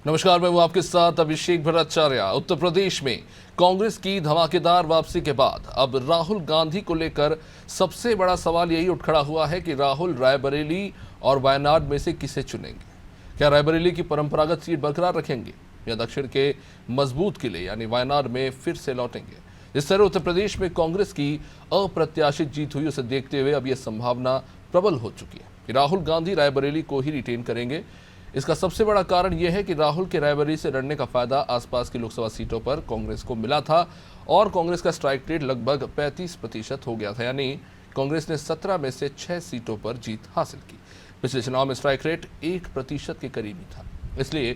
नमस्कार, मैं हूं आपके साथ अभिषेक भट्टाचार्य। उत्तर प्रदेश में कांग्रेस की धमाकेदार वापसी के बाद अब राहुल गांधी को लेकर सबसे बड़ा सवाल यही उठ खड़ा हुआ है कि राहुल रायबरेली और वायनाड में से किसे चुनेंगे। क्या रायबरेली की परंपरागत सीट बरकरार रखेंगे या दक्षिण के मजबूत किले यानी वायनाड में फिर से लौटेंगे। इस तरह उत्तर प्रदेश में कांग्रेस की अप्रत्याशित जीत हुई, उसे देखते हुए अब यह संभावना प्रबल हो चुकी है कि राहुल गांधी रायबरेली को ही रिटेन करेंगे। इसका सबसे बड़ा कारण यह है कि राहुल के रायबरेली से लड़ने का फायदा आसपास की लोकसभा सीटों पर कांग्रेस को मिला था और कांग्रेस का स्ट्राइक रेट लगभग 35% हो गया था, यानी कांग्रेस ने 17 में से 6 सीटों पर जीत हासिल की। पिछले चुनाव में स्ट्राइक रेट 1% के करीब ही था। इसलिए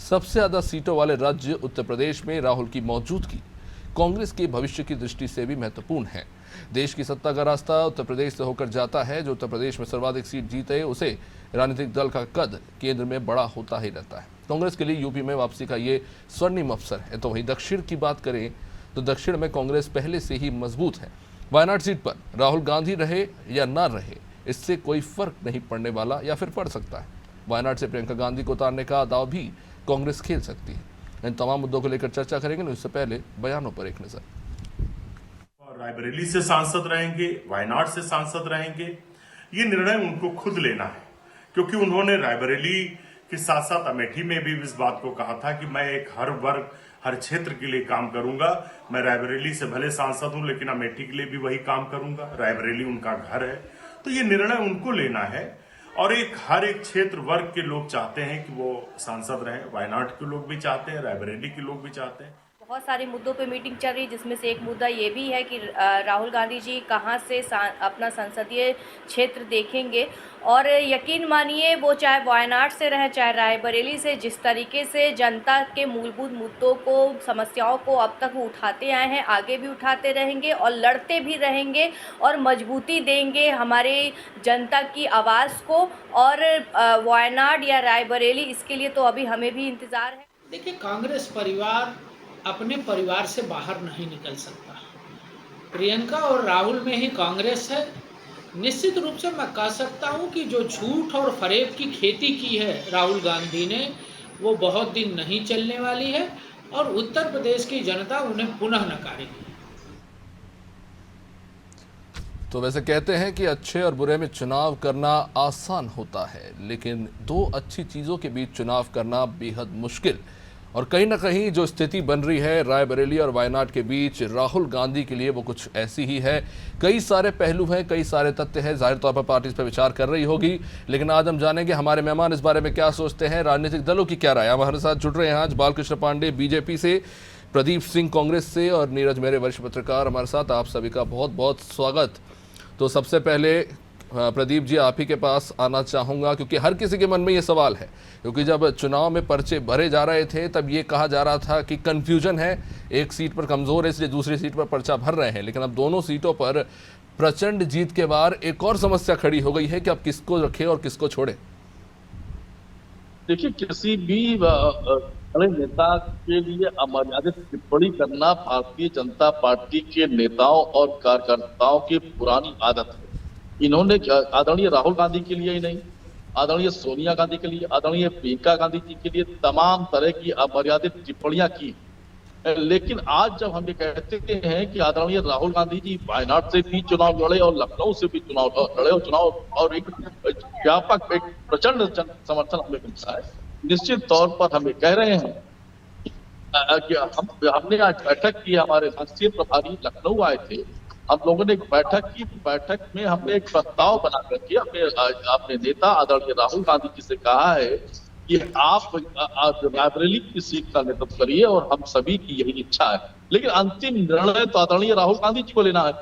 सबसे ज्यादा सीटों वाले राज्य उत्तर प्रदेश में राहुल की मौजूदगी कांग्रेस के भविष्य की दृष्टि से भी महत्वपूर्ण है। देश की सत्ता का रास्ता उत्तर प्रदेश से होकर जाता है। जो उत्तर प्रदेश में सर्वाधिक सीट जीते उसे राजनीतिक दल का कद केंद्र में बड़ा होता ही रहता है। कांग्रेस के लिए यूपी में वापसी का ये स्वर्णिम अवसर है। तो वहीं दक्षिण की बात करें तो दक्षिण में कांग्रेस पहले से ही मजबूत है। वायनाड सीट पर राहुल गांधी रहे या ना रहे, इससे कोई फर्क नहीं पड़ने वाला, या फिर पड़ सकता है। वायनाड से प्रियंका गांधी को उतारने का दाव भी कांग्रेस खेल सकती है। इन तमाम मुद्दों को लेकर चर्चा करेंगे, लेकिन उससे पहले बयानों पर एक नजर। रायबरेली से सांसद रहेंगे, वायनाड से सांसद रहेंगे, ये निर्णय उनको खुद लेना है, क्योंकि उन्होंने रायबरेली के साथ साथ अमेठी में भी इस बात को कहा था कि मैं एक हर वर्ग हर क्षेत्र के लिए काम करूंगा। मैं रायबरेली से भले सांसद हूं, लेकिन अमेठी के लिए भी वही काम करूंगा। रायबरेली उनका घर है, तो ये निर्णय उनको लेना है। और हर एक क्षेत्र वर्ग के लोग चाहते हैं कि वो सांसद रहें। वायनाड के लोग भी चाहते हैं, रायबरेली के लोग भी चाहते हैं। बहुत सारे मुद्दों पे मीटिंग चल रही है, जिसमें से एक मुद्दा ये भी है कि राहुल गांधी जी कहाँ से अपना संसदीय क्षेत्र देखेंगे। और यकीन मानिए, वो चाहे वायनाड से रहे चाहे रायबरेली से, जिस तरीके से जनता के मूलभूत मुद्दों को, समस्याओं को अब तक वो उठाते आए हैं, आगे भी उठाते रहेंगे और लड़ते भी रहेंगे और मजबूती देंगे हमारे जनता की आवाज़ को। और वायनाड या रायबरेली, इसके लिए तो अभी हमें भी इंतज़ार है। देखिए, कांग्रेस परिवार अपने परिवार से बाहर नहीं निकल सकता। प्रियंका और राहुल में ही कांग्रेस है। निश्चित रूप से मैं कह सकता हूं कि जो झूठ और फरेब की खेती की है राहुल गांधी ने, वो बहुत दिन नहीं चलने वाली है और उत्तर प्रदेश की जनता उन्हें पुनः नकारेगी। तो वैसे कहते हैं कि अच्छे और बुरे में चुनाव करना आसान होता है, लेकिन दो अच्छी चीज़ों के बीच चुनाव करना बेहद मुश्किल। और कहीं ना कहीं जो स्थिति बन रही है रायबरेली और वायनाड के बीच, राहुल गांधी के लिए वो कुछ ऐसी ही है। कई सारे पहलू हैं, कई सारे तथ्य हैं। जाहिर तौर पर पार्टी इस पर विचार कर रही होगी, लेकिन आज हम जानेंगे हमारे मेहमान इस बारे में क्या सोचते हैं, राजनीतिक दलों की क्या राय। हमारे साथ जुड़ रहे हैं आज बालकृष्ण पांडे बीजेपी से, प्रदीप सिंह कांग्रेस से और नीरज मेरे वरिष्ठ पत्रकार हमारे साथ। आप सभी का बहुत बहुत स्वागत। तो सबसे पहले प्रदीप जी, आप ही के पास आना चाहूँगा, क्योंकि हर किसी के मन में ये सवाल है। क्योंकि जब चुनाव में पर्चे भरे जा रहे थे तब ये कहा जा रहा था कि कन्फ्यूजन है, एक सीट पर कमज़ोर है इसलिए दूसरी सीट पर पर्चा भर रहे हैं। लेकिन अब दोनों सीटों पर प्रचंड जीत के बाद एक और समस्या खड़ी हो गई है कि अब किसको रखें और किसको छोड़े। देखिए, किसी भी बड़े नेता के लिए अमर्यादित टिप्पणी करना भारतीय जनता पार्टी के नेताओं और कार्यकर्ताओं की पुरानी आदत है। इन्होंने आदरणीय राहुल गांधी के लिए ही नहीं, आदरणीय सोनिया गांधी के लिए, आदरणीय प्रियंका गांधी जी के लिए तमाम तरह की अमर्यादित टिप्पणियां की। लेकिन आज जब हम ये कहते हैं कि आदरणीय राहुल गांधी जी वायनाड से भी चुनाव लड़े और लखनऊ से भी चुनाव लड़े और एक व्यापक, एक प्रचंड समर्थन हमें मिलता है, निश्चित तौर पर हम ये कह रहे हैं कि हमने आज बैठक की। हमारे राष्ट्रीय प्रभारी लखनऊ आए थे, हम लोगों ने एक बैठक की। बैठक में हमने एक प्रस्ताव बना करके अपने नेता आदरणीय राहुल गांधी जी से कहा है कि आप रायबरेली की सीट का नेतृत्व करिए और हम सभी की यही इच्छा है। लेकिन अंतिम निर्णय तो आदरणीय राहुल गांधी जी को लेना है।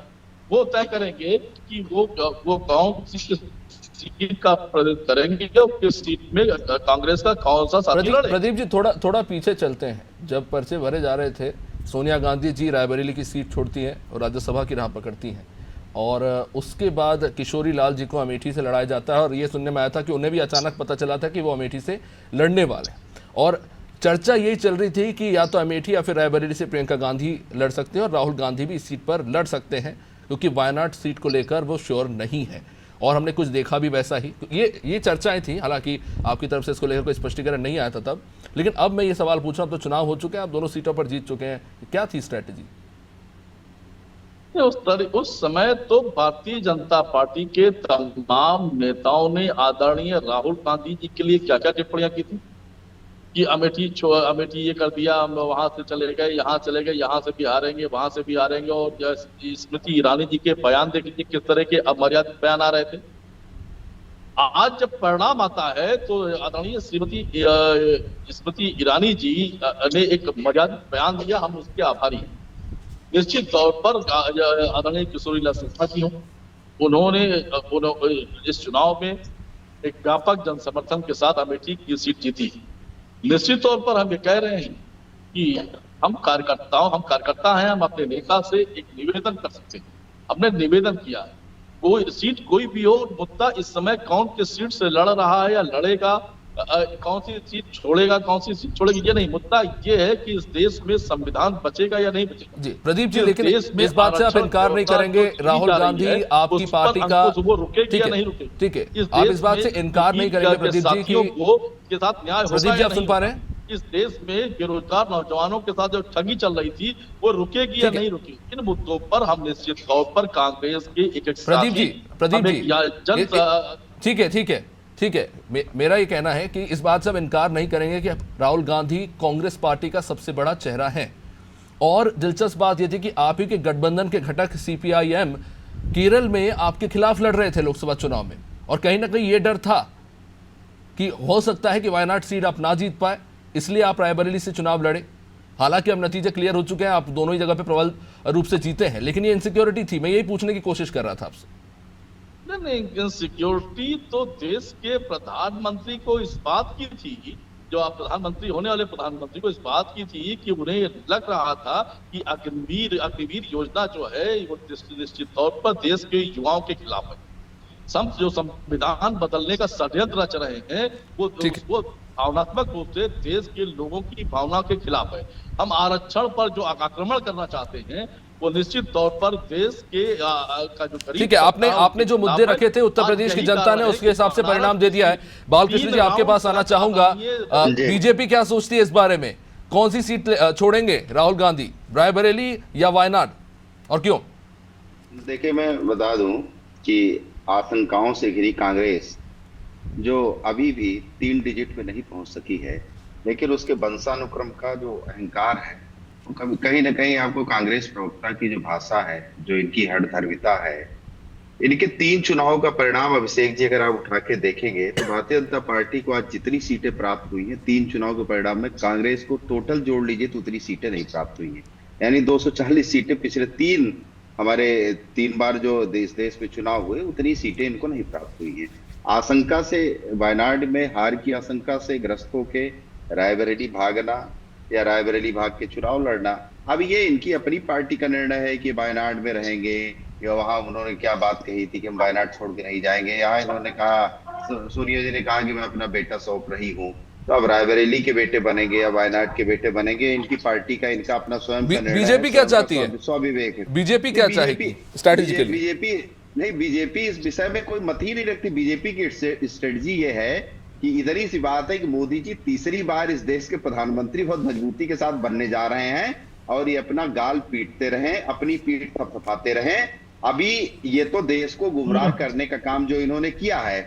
वो तय करेंगे कि वो कौन सी सीट का प्रदर्शन करेंगे और किस सीट में कांग्रेस का कौन सा साथी लड़े। प्रदीप जी, थोड़ा पीछे चलते हैं। जब पर्चे भरे जा रहे थे, सोनिया गांधी जी रायबरेली की सीट छोड़ती हैं और राज्यसभा की राह पकड़ती हैं, और उसके बाद किशोरी लाल जी को अमेठी से लड़ाया जाता है। और ये सुनने में आया था कि उन्हें भी अचानक पता चला था कि वो अमेठी से लड़ने वाले हैं, और चर्चा यही चल रही थी कि या तो अमेठी या फिर रायबरेली से प्रियंका गांधी लड़ सकते हैं और राहुल गांधी भी इस सीट पर लड़ सकते हैं, क्योंकि वायनाड सीट को लेकर वो श्योर नहीं है। और हमने कुछ देखा भी वैसा ही। ये चर्चाएं थी, हालांकि आपकी तरफ से इसको लेकर कोई स्पष्टीकरण नहीं आया था तब, लेकिन अब मैं ये सवाल पूछ रहा हूं, तो चुनाव हो चुके हैं, आप दोनों सीटों पर जीत चुके हैं, क्या थी स्ट्रैटेजी? उस समय तो भारतीय जनता पार्टी के तमाम नेताओं ने आदरणीय राहुल गांधी जी के लिए क्या क्या टिप्पणियां की थी कि अमेठी ये कर दिया, हम वहां से चले गए, यहाँ चले गए, यहाँ से भी हारेंगे, वहां से भी हारेंगे। और स्मृति ईरानी जी के बयान देखिए किस तरह के अमर्यादित बयान आ रहे थे। आज जब परिणाम आता है तो आदरणीय श्रीमती स्मृति ईरानी जी ने एक मर्यादित बयान दिया, हम उसके आभारी हैं। निश्चित तौर पर आदरणीय किशोरीलाल शर्मा जी हों, उन्होंने इस चुनाव में एक व्यापक जन समर्थन के साथ अमेठी की सीट जीती। निश्चित तौर पर हम ये कह रहे हैं कि हम कार्यकर्ता हैं, हम अपने नेता से एक निवेदन कर सकते हैं। हमने निवेदन किया है, कोई भी हो, मुद्दा इस समय कौन किस सीट से लड़ रहा है या लड़ेगा, कौन सी सीट छोड़ेगा, कौन सी सीट छोड़ेगी, ये नहीं। मुद्दा ये है कि इस देश में संविधान बचेगा या नहीं बचेगा। जी प्रदीप जी, लेकिन इस बात से आप इनकार नहीं करेंगे, राहुल गांधी आपकी पार्टी का, रुकेगी या नहीं रुकेगी? ठीक है, आप इस बात से इनकार नहीं करेंगे प्रदीप जी के साथ न्याय होगा? प्रदीप जी, आप सुन पा रहे हैं? इस देश में बेरोजगार नौजवानों के साथ जो ठगी चल रही थी वो रुकेगी या नहीं रुकेगी? इन मुद्दों पर हम निश्चित तौर पर कांग्रेस के एक प्रदीप जी ठीक है, मेरा ये कहना है कि इस बात से हम इनकार नहीं करेंगे कि राहुल गांधी कांग्रेस पार्टी का सबसे बड़ा चेहरा है। और दिलचस्प बात यह थी कि आप ही के गठबंधन के घटक CPIM केरल में आपके खिलाफ लड़ रहे थे लोकसभा चुनाव में, और कहीं ना कहीं ये डर था कि हो सकता है कि वायनाड सीट आप ना जीत पाए, इसलिए आप रायबरेली से चुनाव लड़े। हालांकि अब नतीजे क्लियर हो चुके हैं, आप दोनों ही जगह पे प्रबल रूप से जीते हैं, लेकिन ये इनसिक्योरिटी थी। मैं यही पूछने की कोशिश कर रहा था आपसे। नहीं, इनसिक्योरिटी तो देश के प्रधानमंत्री को इस बात की थी, जो आप प्रधानमंत्री होने वाले प्रधानमंत्री को इस बात की थी कि उन्हें लग रहा था कि अग्निवीर योजना जो है वो निश्चित तौर पर देश के युवाओं के खिलाफ है। जो संविधान बदलने का षड्यंत्र रच रहे हैं वो भावनात्मक रूप से देश के लोगों की भावना के खिलाफ है। हम आरक्षण पर जो आक्रमण करना चाहते हैं वो निश्चित तौर पर देश के का जो गरीब, ठीक है, आपने जो मुद्दे रखे थे उत्तर प्रदेश की जनता ने उसके हिसाब से परिणाम दे दिया है। बालकृष्ण जी, आपके पास आना चाहूंगा, बीजेपी क्या सोचती है इस बारे में? कौन सी सीट छोड़ेंगे राहुल गांधी, रायबरेली या वायनाड, और क्यों? देखिए, मैं बता दूं कि आशंकाओं से घिरी कांग्रेस जो अभी भी 3 डिजिट पे नहीं पहुंच सकी है, लेकिन उसके वंशानुक्रम का जो अहंकार है, कहीं ना कहीं आपको कांग्रेस प्रवक्ता की जो भाषा है, जो इनकी हठधर्मिता है, इनके 3 चुनावों का परिणाम, अभिषेक जी अगर आप उठा के देखेंगे तो भारतीय जनता पार्टी को आज जितनी सीटें प्राप्त हुई हैं 3 चुनाव के परिणाम में, कांग्रेस को टोटल जोड़ लीजिए तो उतनी सीटें नहीं प्राप्त हुई हैं। यानी 240 सीटें पिछले 3 बार जो देश में चुनाव हुए उतनी सीटें इनको नहीं प्राप्त हुई है। आशंका से, वायनाड में हार की आशंका से ग्रस्त होके रायबरेली भागना या रायबरेली भाग के चुनाव लड़ना, अब ये इनकी अपनी पार्टी का निर्णय है कि वायनाड में रहेंगे, या वहां उन्होंने क्या बात कही थी कि हम वायनाड छोड़ के नहीं जाएंगे। यहाँ इन्होंने कहा, सोनिया जी ने कहा कि मैं अपना बेटा सौंप रही हूँ, तो अब रायबरेली के बेटे बनेंगे या वायनाड के बेटे बनेंगे, इनकी पार्टी का, इनका अपना स्वयं का निर्णय। बीजेपी क्या चाहती है? स्वाभिवेक है। बीजेपी क्या चाहेगी स्ट्रैटेजी के लिए? बीजेपी इस विषय में कोई मत ही नहीं रखती। बीजेपी की स्ट्रेटजी ये है कि इधर ही सी बात है कि मोदी जी तीसरी बार इस देश के प्रधानमंत्री बहुत मजबूती के साथ बनने जा रहे हैं, और ये अपना गाल पीटते रहें, अपनी पीठ थपथपाते रहें। अभी ये तो देश को गुमराह करने का काम जो इन्होंने किया है,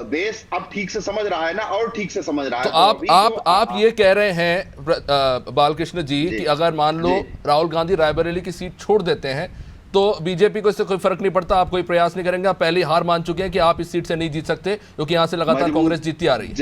देश अब ठीक से समझ रहा है ना, और ठीक से समझ रहा है। तो आप ये कह रहे हैं बालकृष्ण जी कि अगर मान लो राहुल गांधी रायबरेली की सीट छोड़ देते हैं तो बीजेपी को इससे कोई फर्क नहीं पड़ता, आप कोई प्रयास नहीं करेंगे, आप पहले ही हार मान चुके हैं कि आप इस सीट से नहीं जीत सकते, क्योंकि यहां से लगातार कांग्रेस जीतती आ रही है।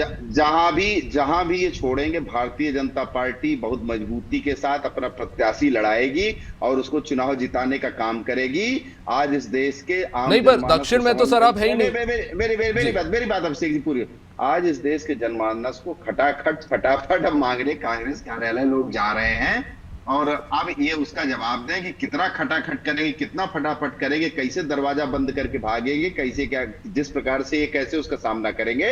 जहां भी ये छोड़ेंगे, भारतीय जनता पार्टी बहुत मजबूती के साथ अपना प्रत्याशी लड़ाएगी और उसको चुनाव जिताने का काम करेगी। आज इस देश के आम नहीं, पर दक्षिण में तो सर आप है ही नहीं। मेरी बात अभिषेक जी पूरी। आज इस देश के जनमानस को खटाखट फटाफट अब मांगने कांग्रेस कार्यालय लोग जा रहे हैं, और अब ये उसका जवाब दें कि कितना खटाखट करेंगे, कितना फटाफट करेंगे, कैसे दरवाजा बंद करके भागेंगे, कैसे क्या, जिस प्रकार से ये कैसे उसका सामना करेंगे।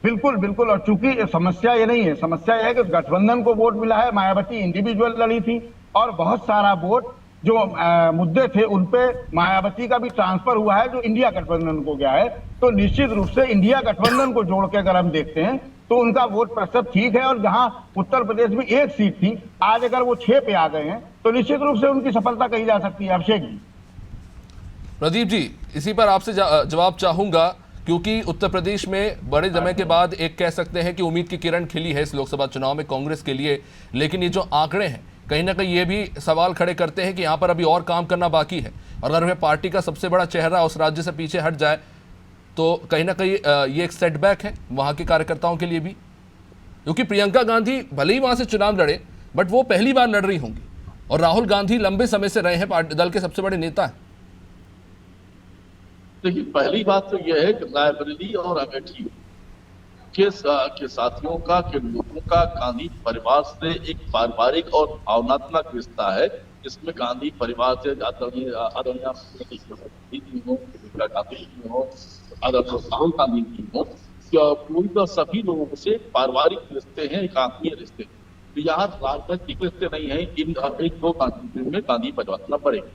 बिल्कुल बिल्कुल। और चूंकि समस्या ये नहीं है, समस्या यह है कि गठबंधन को वोट मिला है, मायावती इंडिविजुअल लड़ी थी और बहुत सारा वोट जो मुद्दे थे उन पे मायावती का भी ट्रांसफर हुआ है जो इंडिया गठबंधन को गया है। तो निश्चित रूप से इंडिया गठबंधन को जोड़ के अगर हम देखते हैं तो उनका वोट प्रतिशत ठीक है। और जहां उत्तर प्रदेश में 1 सीट थी, आज अगर वो 6 पे आ गए हैं तो निश्चित रूप से उनकी सफलता कही जा सकती है। अभिषेक जी, प्रदीप जी, इसी पर आपसे जवाब चाहूंगा, क्योंकि उत्तर प्रदेश में बड़े समय के बाद एक कह सकते हैं कि उम्मीद की किरण खिली है इस लोकसभा चुनाव में कांग्रेस के लिए। लेकिन ये जो आंकड़े हैं कहीं ना कहीं ये भी सवाल खड़े करते हैं कि यहाँ पर अभी और काम करना बाकी है। और अगर वह पार्टी का सबसे बड़ा चेहरा उस राज्य से पीछे हट जाए तो कहीं ना कहीं ये एक सेटबैक है वहाँ के कार्यकर्ताओं के लिए भी, क्योंकि प्रियंका गांधी भले ही वहाँ से चुनाव लड़े बट वो पहली बार लड़ रही होंगी और राहुल गांधी लंबे समय से रहे हैं पार्टी दल के सबसे बड़े नेता हैं। देखिए, पहली बात तो यह है कि रायबरेली और अमेठी के साथियों का, के लोगों का गांधी परिवार से एक पारिवारिक और भावनात्मक रिश्ता है। इसमें गांधी परिवार से आदरणीय राहुल गांधी जी हो, पूरी तरह सभी लोगों से पारिवारिक रिश्ते हैं, एक आत्मीय रिश्ते। तो यहाँ राजनीतिक रिश्ते नहीं है इन एक दो गांधी में गांधी परिवार पड़ेगा।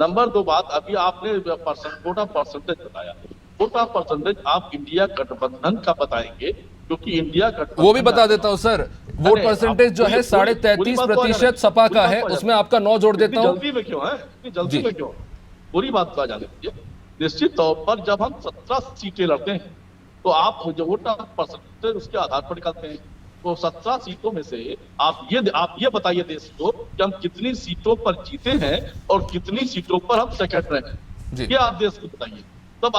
नंबर 2 बात, अभी आपने कोटा परसेंटेज बताया, कोटा परसेंटेज आप इंडिया गठबंधन का बताएंगे, क्योंकि इंडिया गठबंधन वो भी बता देता हूँ सर, वोट परसेंटेज जो है 33.5% सपा का है, उसमें आपका 9 जोड़ देता हूँ। जल्दी में क्यों है, इतनी जल्दी में क्यों? पूरी बात को जाने दीजिए। निश्चित तौर पर जब हम 17 सीटें लड़ते हैं तो आप जो वोट परसेंटेज उसके आधार पर निकालते हैं। तो 17 सीटों में से आप ये बताइए देश को कि हम कितनी सीटों पर जीते हैं और कितनी सीटों पर हम सेकंड रहे हैं, ये आप देश को बताइए। तब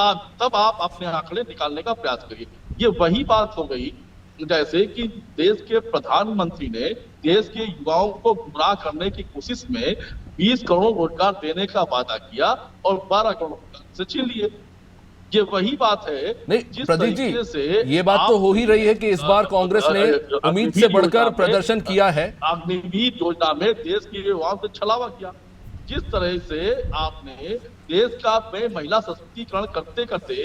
आप अपने आंकड़े निकालने का प्रयास करिए। ये वही बात हो गई जैसे कि देश के प्रधानमंत्री ने देश के युवाओं को गुमराह करने की कोशिश में 20 करोड़ रोजगार देने का वादा किया और 12 करोड़ से छीन लिए। ये वही बात है। नहीं प्रदीप जी, ये बात तो हो ही रही है कि इस बार कांग्रेस ने उम्मीद से बढ़कर प्रदर्शन किया है। अग्निवीर योजना में देश के युवाओं से छलावा किया। जिस तरह से आपने देश का में महिला सशक्तिकरण करते करते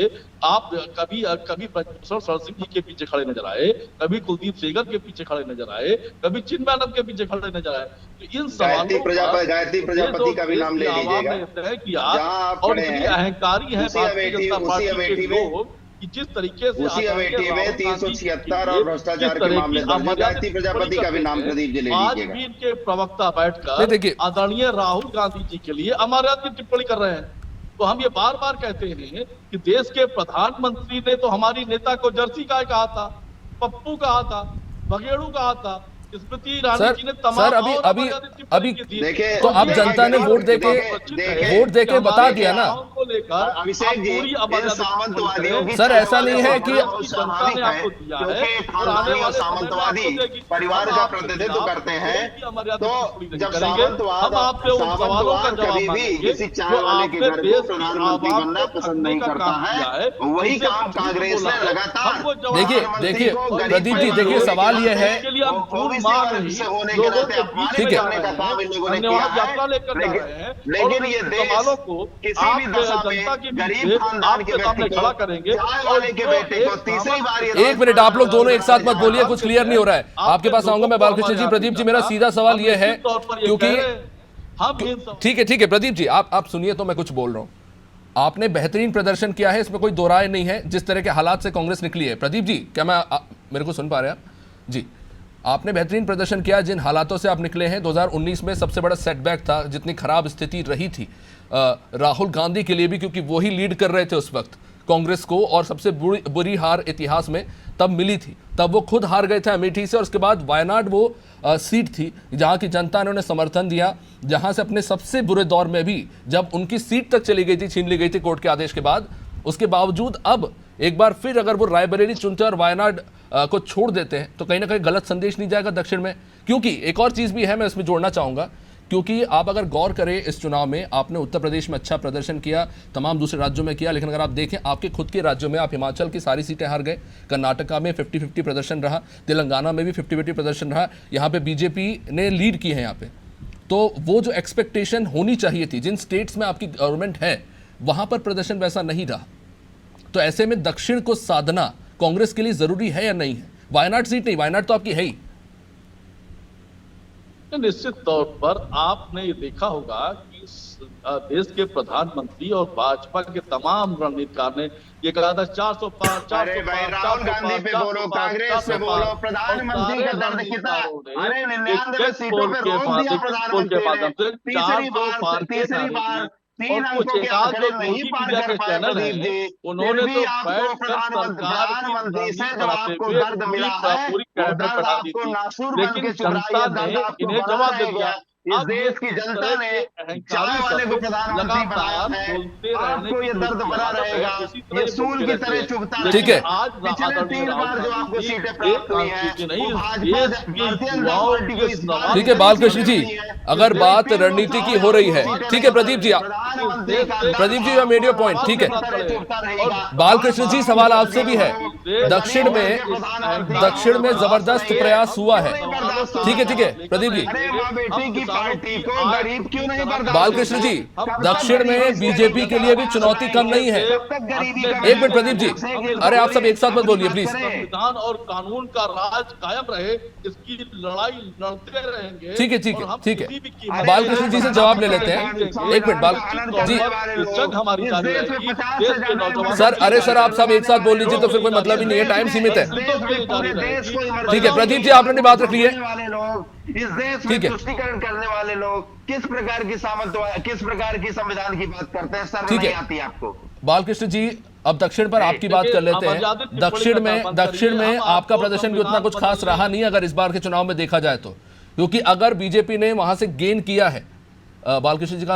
आप कभी प्रोफेसर सर सिंह जी के पीछे खड़े नजर आए, कभी कुलदीप सेंगर के पीछे खड़े नजर आए, कभी चिन्मयानंद के पीछे खड़े नजर आए। तो इन गायत्री प्रजापति का भी नाम ले लीजिएगा, और इतनी अहंकारी है भारतीय जनता पार्टी के लोग कि जिस तरीके से उसी अमेठी में 376 और भ्रष्टाचार के मामले दर्ज, गायत्री प्रजापति का भी नाम प्रदीप जी ले लीजिएगा। आज भी इनके प्रवक्ता बैठकर आदरणीय राहुल गांधी जी के लिए अमर्याद की टिप्पणी कर रहे हैं। तो हम ये बार बार कहते हैं कि देश के प्रधानमंत्री ने तो हमारी नेता को जर्सी गाय कहा था, पप्पू कहा था, बघेड़ू कहा था। स्मृति ईरानी जी ने तमाम अभी तो अब जनता ने वोट देके बता दिया ना। अभिषेक जी, सामंतवादियों की सर ऐसा नहीं है कि सामंतवादी परिवार का प्रतिनिधित्व करते हैं, तो जब सामंतवाद कभी भी किसी चाय वाले के घर को प्रधानमंत्री बनना पसंद नहीं करता है, वही काम कांग्रेस ने लगातार। देखिए प्रदीप जी, देखिए सवाल यह है, ठीक है, लेकिन ये देश किसी भी दशा में गरीब खानदान के व्यक्ति खड़ा करेंगे वाले के बेटे को तीसरी बार। 1 मिनट, आप लोग दोनों एक साथ मत बोलिए, कुछ क्लियर नहीं हो रहा है। आपके पास आऊंगा मैं बालकृष्ण जी। प्रदीप जी, मेरा सीधा सवाल यह है, क्योंकि ठीक है प्रदीप जी, आप सुनिए तो मैं कुछ बोल रहा हूं। आपने बेहतरीन प्रदर्शन किया है, इसमें कोई दो राय नहीं है, जिस तरह के हालात से कांग्रेस निकली है। प्रदीप जी, क्या मेरे को सुन पा रहे हैं आप? जी, आपने बेहतरीन प्रदर्शन किया। जिन हालातों से आप निकले हैं, 2019 में सबसे बड़ा सेटबैक था, जितनी खराब स्थिति रही थी राहुल गांधी के लिए भी, क्योंकि वो ही लीड कर रहे थे उस वक्त कांग्रेस को, और सबसे बुरी हार इतिहास में तब मिली थी। तब वो खुद हार गए थे अमेठी से, और उसके बाद वायनाड वो सीट थी जहां की जनता ने उन्हें समर्थन दिया, जहां से अपने सबसे बुरे दौर में भी जब उनकी सीट तक चली गई थी, छीन ली गई थी कोर्ट के आदेश के बाद, उसके बावजूद अब एक बार फिर अगर वो रायबरेली चुनते और वायनाड को छोड़ देते हैं तो कहीं ना कहीं गलत संदेश नहीं जाएगा दक्षिण में। क्योंकि एक और चीज़ भी है, मैं इसमें जोड़ना चाहूँगा, क्योंकि आप अगर गौर करें इस चुनाव में, आपने उत्तर प्रदेश में अच्छा प्रदर्शन किया, तमाम दूसरे राज्यों में किया, लेकिन अगर आप देखें आपके खुद के राज्यों में, आप हिमाचल की सारी सीटें हार गए, कर्नाटका में 50-50 प्रदर्शन रहा, तेलंगाना में भी 50-50 प्रदर्शन रहा, यहाँ पे बीजेपी ने लीड की है यहाँ पे। तो वो जो एक्सपेक्टेशन होनी चाहिए थी, जिन स्टेट्स में आपकी गवर्नमेंट है वहाँ पर प्रदर्शन वैसा नहीं रहा। तो ऐसे में दक्षिण को साधना कांग्रेस के लिए जरूरी है या नहीं है? वायनाड सीट नहीं, वायनाड तो आपकी है ही। निश्चित तौर पर आपने ये देखा होगा कि देश के प्रधानमंत्री और भाजपा के तमाम रणनीतिकार ने ये कहा था 405। अरे भाई राहुल गांधी पे बोलो, कांग्रेस पे बोलो, प्रधानमंत्री का दर्द कितना। अरे 99 सीटों पे रोक दिया प्रधानमंत्री ने। तीसरी बार 3 अंकों के आंकड़े नहीं पार कर पाए प्रदीप जी। उन्होंने तो आपको प्रधानमंत्री से जो आपको दर्द मिला है, वो दर्द आपको नासूर बन के चुभ रहा है, दर्द आपको इन्हें जवाब दे दिया। इस देश की जनता ने चाय वाले को प्रधानमंत्री बनाया है, आपको ये दर्द बना रहेगा, ये सूल की तरह चुभता रहेगा। ठीक है। पिछले 3 बार जो आपको सीटें प्राप्त हुई हैं, वो भाजपा भारतीय जनता पार्टी को इस बार। ठीक है बालकृष्ण जी, अगर बात रणनीति की हो रही है, ठीक है Pradeep ji, Pradeep ji made your point, ठीक है। बालकृष्ण जी सवाल आपसे भी है, दक्षिण में जबरदस्त प्रयास हुआ है, ठीक है प्रदीप जी। पार्टी को गरीब क्यों नहीं बर्दाश्त? बालकृष्ण जी, दक्षिण में बीजेपी के लिए भी चुनौती कम नहीं है। एक मिनट प्रदीप जी, अरे आप सब एक साथ मत बोलिए प्लीज। संविधान और कानून का राज कायम रहे, इसकी लड़ाई लड़ते रहेंगे। ठीक है। बालकृष्ण जी से जवाब ले लेते हैं। एक मिनट बाल जी, हमारी जारी रहेगी, देश के नौजवान। सर अरे सर आप सब एक साथ बोल लीजिए तो फिर कोई मतलब ही नहीं है, टाइम सीमित है। ठीक है प्रदीप जी, आपने बात रख ली है। इस देश में तुष्टीकरण करने वाले लोग किस प्रकार की संविधान की बात करते हैं, शर्म नहीं आती आपको? बालकृष्ण जी अब दक्षिण पर आपकी बात कर लेते हैं। दक्षिण में आपका प्रदर्शन भी उतना कुछ खास रहा नहीं अगर इस बार के चुनाव में देखा जाए तो, क्योंकि अगर बीजेपी ने वहां से गेन किया है। बालकृष्ण जी का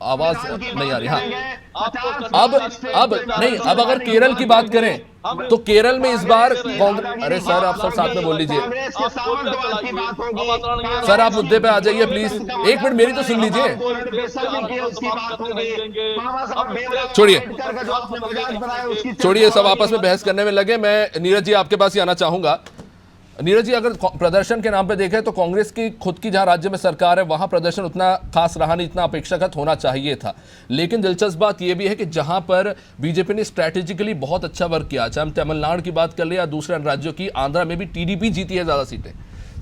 आवाज नहीं आ रही। हाँ अब अगर केरल की बात करें तो केरल में इस बार कांग्रेस। अरे सर आप सब साथ में बोल लीजिए। सर आप मुद्दे पे आ जाइए प्लीज, एक मिनट मेरी तो सुन लीजिए। छोड़िए सब आपस में बहस करने में लगे। मैं नीरज जी आपके पास ही आना चाहूंगा। नीरज जी, अगर प्रदर्शन के नाम पे देखें तो कांग्रेस की खुद की जहां राज्य में सरकार है वहां प्रदर्शन उतना खास रहा नहीं, इतना अपेक्षाकृत होना चाहिए था। लेकिन दिलचस्प बात यह भी है कि जहां पर बीजेपी ने स्ट्रैटेजिकली बहुत अच्छा वर्क किया, चाहे हम तमिलनाडु की बात कर ले या दूसरे राज्यों की, आंध्रा में भी टीडीपी जीती है ज्यादा सीटें,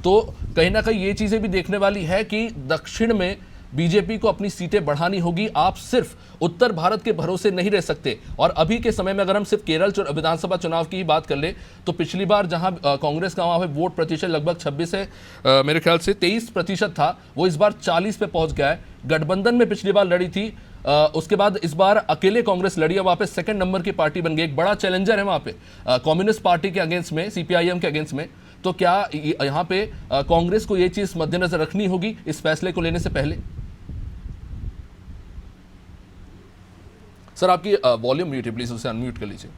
तो कहीं ना कहीं ये चीजें भी देखने वाली है कि दक्षिण में बीजेपी को अपनी सीटें बढ़ानी होगी। आप सिर्फ उत्तर भारत के भरोसे नहीं रह सकते। और अभी के समय में अगर हम सिर्फ केरल विधानसभा चुनाव की ही बात कर ले तो पिछली बार जहां कांग्रेस का वहां पे वोट प्रतिशत लगभग 26 से मेरे ख्याल से 23% था, वो इस बार 40 पे पहुंच गया है। गठबंधन में पिछली बार लड़ी थी, उसके बाद इस बार अकेले कांग्रेस लड़ी है, वहां पे सेकंड नंबर की पार्टी बन गई। एक बड़ा चैलेंजर है वहां पे कम्युनिस्ट पार्टी के अगेंस्ट में, सीपीआईएम के अगेंस्ट में। तो क्या यहाँ पे कांग्रेस को ये चीज मद्देनजर रखनी होगी इस फैसले को लेने से पहले? सर आपकी वॉल्यूम म्यूट है, प्लीज उसे अनम्यूट कर लीजिए।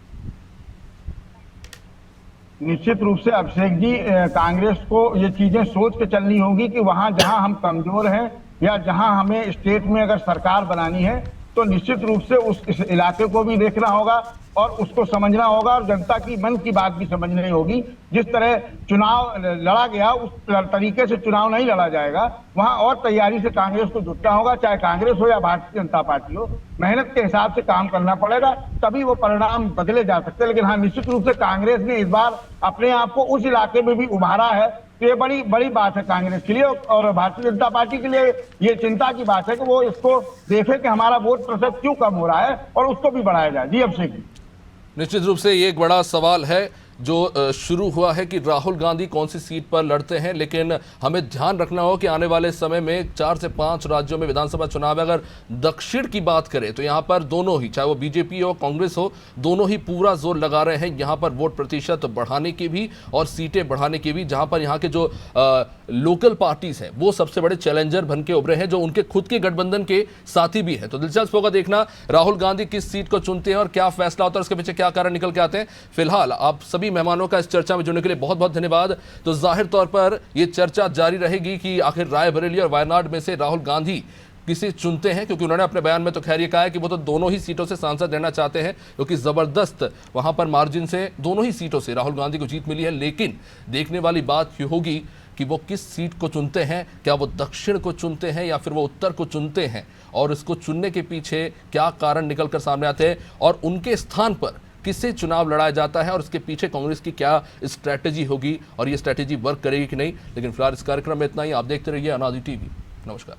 निश्चित रूप से अभिषेक जी, कांग्रेस को ये चीजें सोच के चलनी होगी कि वहां जहां हम कमजोर हैं या जहां हमें स्टेट में अगर सरकार बनानी है तो निश्चित रूप से इस इलाके को भी देखना होगा और उसको समझना होगा और जनता की मन की बात भी समझनी होगी। जिस तरह चुनाव लड़ा गया उस तरीके से चुनाव नहीं लड़ा जाएगा, वहां और तैयारी से कांग्रेस को जुटना होगा, चाहे कांग्रेस हो या भारतीय जनता पार्टी हो। मेहनत के हिसाब से काम करना पड़ेगा, तभी वो परिणाम बदले जा सकते हैं। लेकिन हाँ, निश्चित रूप से कांग्रेस ने इस बार अपने आप को उस इलाके में भी उभारा है, तो ये बड़ी बात है कांग्रेस के लिए। और भारतीय जनता पार्टी के लिए ये चिंता की बात है कि वो इसको देखे कि हमारा वोट प्रतिशत क्यों कम हो रहा है और उसको भी बढ़ाया जाए। जी अभिषेक जी, निश्चित रूप से ये एक बड़ा सवाल है जो शुरू हुआ है कि राहुल गांधी कौन सी सीट पर लड़ते हैं। लेकिन हमें ध्यान रखना हो कि आने वाले समय में 4 से 5 राज्यों में विधानसभा चुनाव है। अगर दक्षिण की बात करें तो यहाँ पर दोनों ही, चाहे वो बीजेपी हो कांग्रेस हो, दोनों ही पूरा जोर लगा रहे हैं यहाँ पर वोट प्रतिशत बढ़ाने की भी और सीटें बढ़ाने की भी। जहाँ पर यहाँ के जो लोकल पार्टीज हैं वो सबसे बड़े चैलेंजर बन के उभरे हैं, जो उनके खुद के गठबंधन के साथी भी है। तो दिलचस्प होगा देखना राहुल गांधी किस सीट को चुनते हैं और क्या फैसला होता है, उसके पीछे क्या कारण निकल के आते हैं। फिलहाल आप सभी मेहमानों का इस चर्चा में जुड़ने के लिए बहुत बहुत धन्यवाद। तो जाहिर तौर पर यह चर्चा जारी रहेगी कि आखिर रायबरेली और वायनाड में से राहुल गांधी किसे चुनते हैं, क्योंकि उन्होंने अपने बयान में तो खैर ये कहा है कि वो तो दोनों ही सीटों से सांसद रहना चाहते हैं, क्योंकि जबरदस्त वहां पर मार्जिन से दोनों ही सीटों से राहुल गांधी को जीत मिली है। लेकिन देखने वाली बात ये होगी कि वो किस सीट को चुनते हैं, क्या वो दक्षिण को चुनते हैं या फिर वो उत्तर को चुनते हैं, और इसको चुनने के पीछे क्या कारण निकल कर सामने आते हैं और उनके स्थान पर किससे चुनाव लड़ाया जाता है और इसके पीछे कांग्रेस की क्या स्ट्रैटेजी होगी और ये स्ट्रैटेजी वर्क करेगी कि नहीं। लेकिन फिलहाल इस कार्यक्रम में इतना ही। आप देखते रहिए अनादि टीवी। नमस्कार।